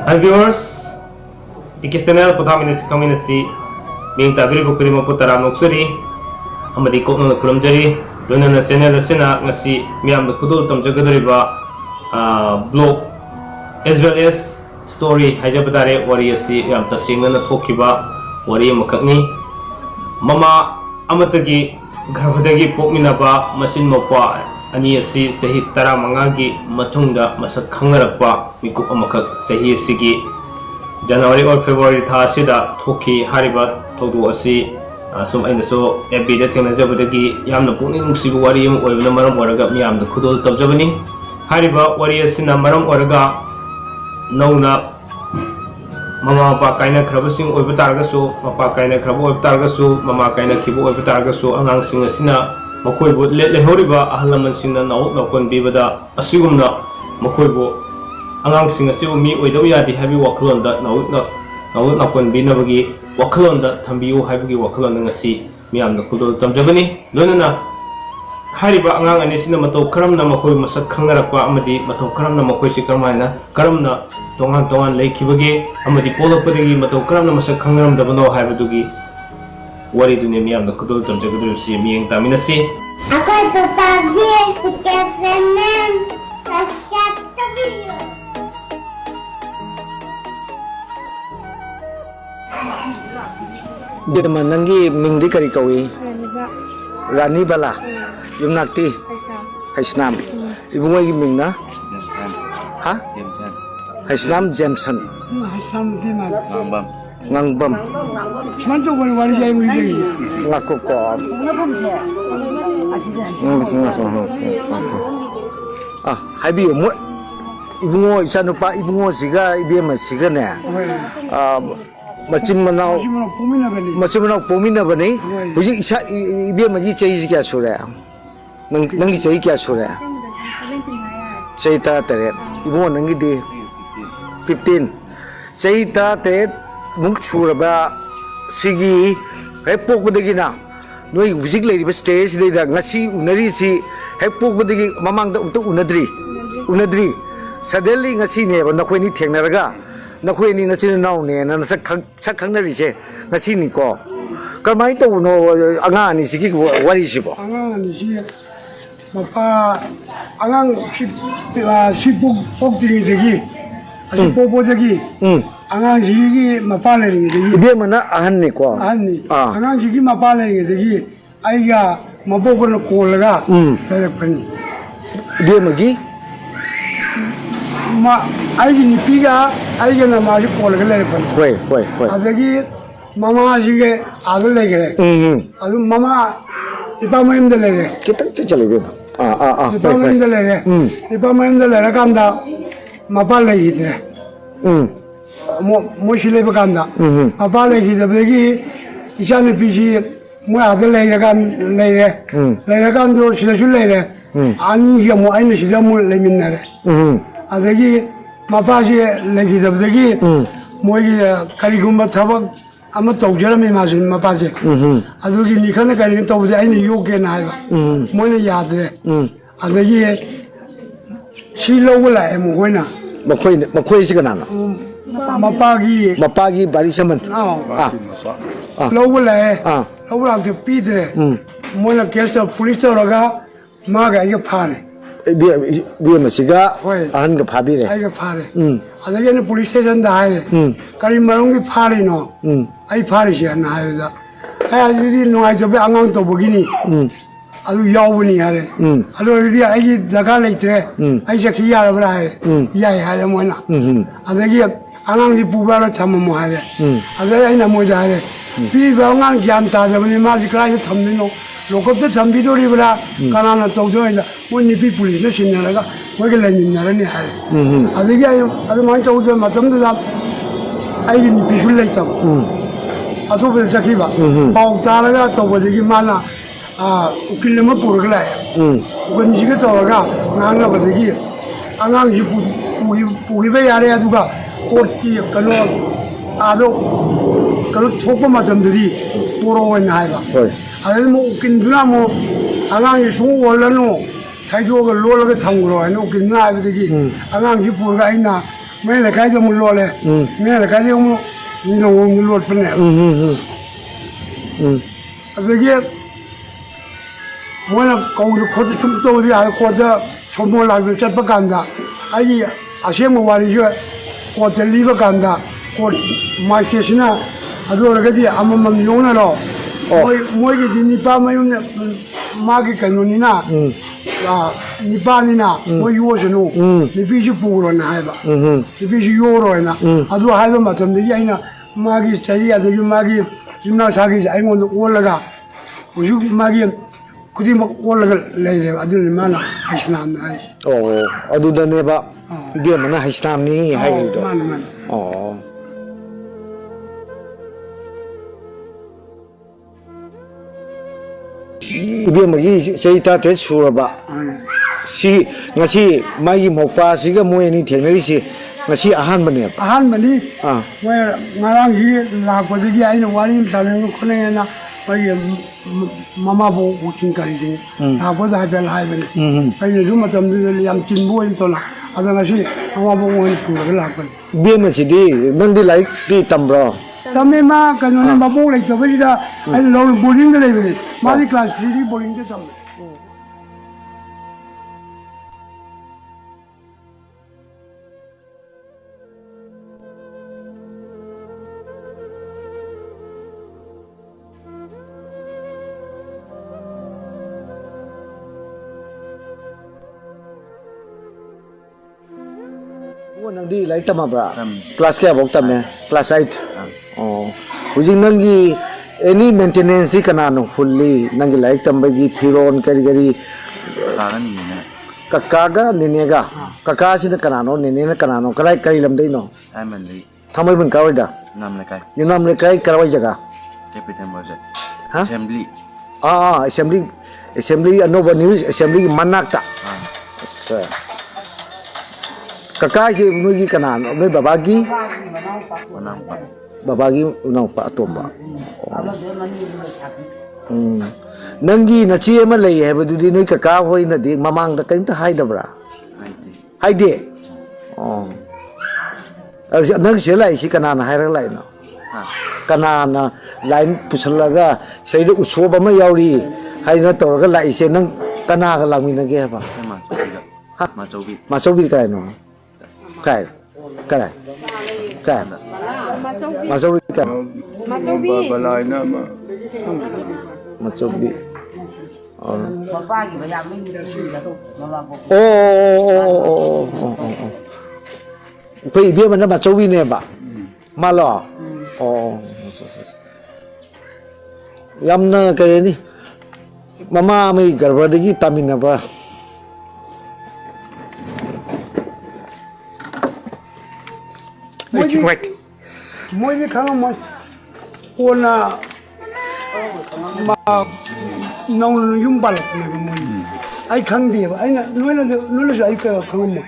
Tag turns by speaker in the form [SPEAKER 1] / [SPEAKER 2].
[SPEAKER 1] Hi viewers, channel community being tabiri bukuri maputara noksari amadi kokna kuramjari lunana channel asina ngasi miyam da kudul tamjagadariba blog as well as story hajabadare wari asi yam tasingna na thokiba wari makakni mama amatagi garbadagi pokminaba machin mapa ani asi sahi tara mangagi matungda masak khangarappa mikup amakak sahi asigi January or February tha asida thoki hariba thodu asi sum aina so FB da thena jabadagi yamna pungning nungsibu wari am oibna maram oraga miyamda khudol tabjabani hariba wari asina maram oraga nauna mama pa kaina khrabasing oiba targasu mapa kaina khrabo oiba targasu mama kaina khibo oiba targasu angang sing asina makoibo lehoriba ahlaman singna nauk nakon bibada asigumna makoibo angang sing asibu mi oidaw yadi habi waklonda nauk nakon binabagi waklonda thambiu habigi waklonda ngasi miyamna kudol tamjabani lonana hariba angang ani sina matau karamna makoi masak khangarakpa amadi matau karamna makoi si karmaina karamna tongan leikibagi amadi polapadagi matau karamna masak khangaramdabano habidugi wari dunia miyamna kudol tamjagadursi miyeng taminasi
[SPEAKER 2] Aku itu tadi kesenang kasih video.
[SPEAKER 3] Dia menanggi mingdi kari kawi Rani Bala yung nakti Haisnam ibu ngai mingna ha Haisnam Jameson Ngangbam
[SPEAKER 4] Mantu wari jai muri
[SPEAKER 3] ngaku ko habi mo ibu ngo isanu pa ibu ngo siga ibe masiga ne macam mana pomina bani huji isa ibe magi cai kya sura nangi cai kya sura cai ta teret ibu nangi di 15 cai ta teret mung sura ba sigi pok badagi na noi huji lady ba stage de da ngasi unari si pok badagi mamang da unadri suddenly ngasi ne ba nakoi ni thengnaraga nakoi ni nachin naw ne na sak khangnari che ngasi ni ko kamai to no anga ni sigi wari si bo
[SPEAKER 4] anga ni si mapa angang si pok diri degi asi popo degi angang sigi mapa le degi
[SPEAKER 3] ibe mana ahan ni ko
[SPEAKER 4] ani angang sigi mapa le degi aiga maboko no kolaga le pani
[SPEAKER 3] ibe magi
[SPEAKER 4] ma aigi ni piga aigi na ma ji kolaga le pani
[SPEAKER 3] hoi
[SPEAKER 4] adagi mama sige adul le gere adu mama ipa mayim de le
[SPEAKER 3] kita chale be
[SPEAKER 4] ipa mayim de le ipa mayim de le kanda mapa le hidre mo shile be kanda mapa le hidre begi ishan piji mo adul le kan do shile shule le ani ya mo aini shile mo le minnare adagi mapa je le hidre begi mo kari gumba thabak ama tawjarami masin mapase adugi ni khana kari tawde aini yoke na ba moina yadre adagi shi lowla e mo hoina
[SPEAKER 3] makoi si kana mapagi bari saman
[SPEAKER 4] lowla de pidre moina kesta police raga maga ye phare
[SPEAKER 3] biya masiga ahan ga phabire
[SPEAKER 4] ai ga phare adagi ni police station da hai kari marong gi phare no ai phare shi na hai da ai adi no ai jabe angang to bogini adu yawbuni hare adu adi ai jaga leitre ai jakhi ya ra hai ya hai mo na adagi angang di pubara tham mo hai adagi ai na mo ja hai pi ba angang gyan ta ja ni ma ji kra tham ni no lokop ta tham bi do ri bra kana na to jo ila mo ni pi police na shin na ga mo ge le ni na ni hai adagi ai adu ma to jo ma tham da ai ni pi shul lai tam adube jakiba pau taraga to bodigi mana ukil ma purgla gon jiga toraga nganga bodigi angang ji pu be yare aduga korti kalo ado kalo thokpa ma jamdri puro wen haiba ade mo ukil duna mo angang ji sung wolano thaijo ga lolaga thangro ai ukil na bodigi angang ji purga ina ไม่ละใครจะมุลเลยไม่ละใครจะมุนี่น้องมุลเป็นเนี่ยอะไรเงี้ยวันนั้นเขาคนที่ชุมโตที่ไอ้คนจะชมว่าหลังจากจัดประกันได้ไอ้อาเซียนเมื่อวานนี้ช่วยคนจะรีบประกันได้คนมาเสียชนะอะดูอะไรก็ที่อามันยงนะเนาะมวยที่นิพาไม่ยงเนี่ยมากี่กันนู่นนี่นะนิพานี่นะมวยยัวชนูนิพิชิปูโรนะไอ้บ้านิพิชิยัวโรนะอะดูไอ้บ้ามาทำได้ยังไงมากี่ใช้อะไรอยู่มากี่จิมนาสากี่ไอ้คนอ้วนละกันอยู่มากี่คุยมาอ้วนละกันเลยอะดูนี่มันไอ้สนามนะไอ้
[SPEAKER 3] อะดูดันเนี่ยบ้าเบี้ยมันนะให้สนามนี้ให้ตัวเบี้ยมันยี่ใช้ตาเทชัวร์บ้าสิงั้นสิไม่ยิ่งหกป้าสิก็มวยนี่เถียงเลยสิงั้นสิอาหารมันเนี่ย
[SPEAKER 4] อาหารมันนี่เมื่องานที่ลากไปที่ไอ้หนูวันนี้ตอนนี้คนนี้นะไปมาม่าบอกกินกันจริงลากไปได้เป็นหลายเป็นไปอยู่มาทำเรื่องจินบุ้ยตัวละอาจารย์สิมาม่าบอกว่าตัวละลากไป
[SPEAKER 3] เบี้ยมันสิดีนั่นดีไลค์ดีตำรอ
[SPEAKER 4] ทำไมมากันวันนี้มาบอกเลยตัวไปที่ได้ไอ้เราโบลิ่งกันเลยมาที่คลาส3ที่โบลิ่งจะทำ
[SPEAKER 3] ว่านั่งดีไลค์ตำมาบ้าคลาสแค่บอกตำเนี่ยคลาส8ผู้หญิงนั่งกี่ any maintenance ที่ขนาดนั้น fully นั่งกี่ไลค์ตำไปกี่พิโรนกะกะกะนี่เนี่ยกะสินะขนาดนั้นนี่ขนาดนั้นใครลำได้เนาะ
[SPEAKER 5] ไอ้มันเลย
[SPEAKER 3] ทำไมเป็นเขาได้
[SPEAKER 5] นำเลยใคร
[SPEAKER 3] ยูนำเลยใครกระไรจักร
[SPEAKER 5] capital budget
[SPEAKER 3] ฮะ
[SPEAKER 5] assembly
[SPEAKER 3] assembly อันนู้นนิวส์ assembly มันนักตะใช่กะสิมึงกี่ขนาดไม่บาบากีบาบากีน้องปะตัวบ้านั่งกี่นาทีมันเลยเหรอดูดีนุ้ยกะห้อยนั่นดิมามังตะกันตะให้ดับระให้ดีนั่งเสียไรสิขนาดให้รักไรเนาะขนาดไลน์พุชลก็ใช้อุศบไม่ยาวดีให้นั่งตัวก็ไล่เสียนั่งขนาดก็หลังมีนั่งแก่ป่ะมาโจบีกันเนาะกันมาโจบีกันมาโจบีโอ้พี่เบี้ยมันมาโจบีเนี่ยป่ะมาหรอยำน่ะกันนี่มาม่าไม่กระบดีกี่ตามินะป่ะ
[SPEAKER 4] มวยนี่ครั้งมวยคนน่ะมาน้องยุ่งบัลล์เนี่ยมวยไอ้ครั้งเดียวไอ้น่ะนู้นเลยไอ้ครั้งมวย